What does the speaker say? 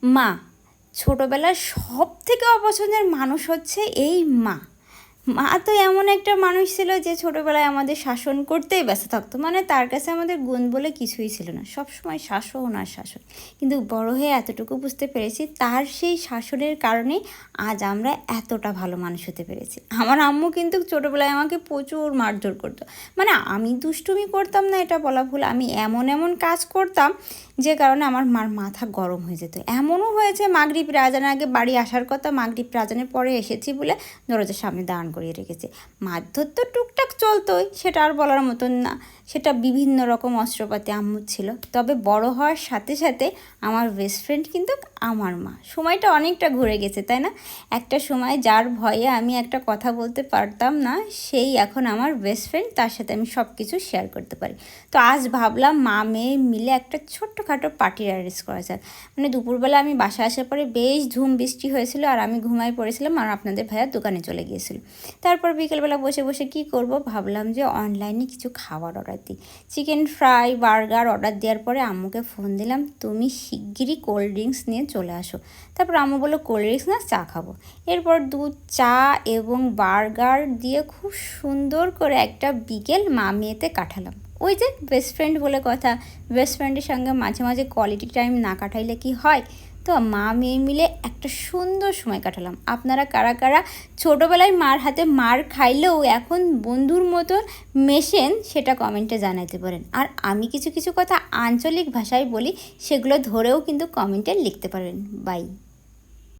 মা। ছোটোবেলার সব থেকে অপছন্দের মানুষ হচ্ছে এই মা। মা তো এমন একটা মানুষ ছিল যে ছোটোবেলায় আমাদের শাসন করতেই ব্যস্ত থাকতো, মানে তার কাছে আমাদের গুণ বলে কিছুই ছিল না, সবসময় শাসন আর শাসন। কিন্তু বড় হয়ে এতটুকু বুঝতে পেরেছি তার সেই শাসনের কারণেই আজ আমরা এতটা ভালো মানুষ হতে পেরেছি। আমার আম্মু কিন্তু ছোটোবেলায় আমাকে প্রচুর মারধর করতো, মানে আমি দুষ্টুমি করতাম না এটা বলা ভুল, আমি এমন এমন কাজ করতাম যে কারণে আমার মার মাথা গরম হয়ে যেত। এমনও হয়েছে মাগরিব আজানের আগে বাড়ি আসার কথা, মাগরিব আজানের পরে এসেছি বলে দরজার সামনে দাঁড় করিয়ে রেখেছে। মারধর তো টুকটাক চলতোই, সেটা আর বলার মতন না, সেটা বিভিন্ন রকম অস্ত্রপাতি আম্মুর ছিল। তবে বড় হওয়ার সাথে সাথে আমার বেস্ট ফ্রেন্ড কিন্তু আমার মা। সময়টা অনেকটা ঘুরে গেছে, তাই না? একটা সময় যার ভয়ে আমি একটা কথা বলতে পারতাম না, সেই এখন আমার বেস্ট ফ্রেন্ড, তার সাথে আমি সব কিছু শেয়ার করতে পারি। তো আজ ভাবলাম মা মেয়ে মিলে একটা ছোট্টখাটো পার্টি অ্যারেঞ্জ করা যাক। মানে দুপুরবেলা আমি বাসা আসার পরে বেশ ঝুম বৃষ্টি হয়েছিল আর আমি ঘুমাই পড়েছিলাম আর আপনাদের ভাইয়া দোকানে চলে গিয়েছিল। তারপর বিকেলবেলা বসে বসে কি করব, ভাবলাম যে অনলাইনে কিছু খাবার অর্ডার দিই। চিকেন ফ্রাই, বার্গার অর্ডার দেওয়ার পরে আম্মুকে ফোন দিলাম, তুমি শিগগিরই কোল্ড ড্রিঙ্কস নিয়ে চলে আসো। তারপর আম্মু বললো কোল্ড ড্রিঙ্কস না, চা খাবো। এরপর দুধ, চা এবং বার্গার দিয়ে খুব সুন্দর করে একটা বিকেল মা মেয়েতে কাটালাম। ওই যে বেস্ট ফ্রেন্ড বলে কথা, বেস্ট ফ্রেন্ডের সঙ্গে মাঝে মাঝে কোয়ালিটি টাইম না কাটাইলে কি হয়? তো মা মেয়ে মিলে একটা সুন্দর সময় কাটালাম। আপনারা কারা কারা ছোটোবেলায় মার হাতে মার খাইলেও এখন বন্ধুর মতন মেশেন, সেটা কমেন্টে জানাতে পারেন। আর আমি কিছু কিছু কথা আঞ্চলিক ভাষায় বলি, সেগুলো ধরেও কিন্তু কমেন্টে লিখতে পারেন। বাই।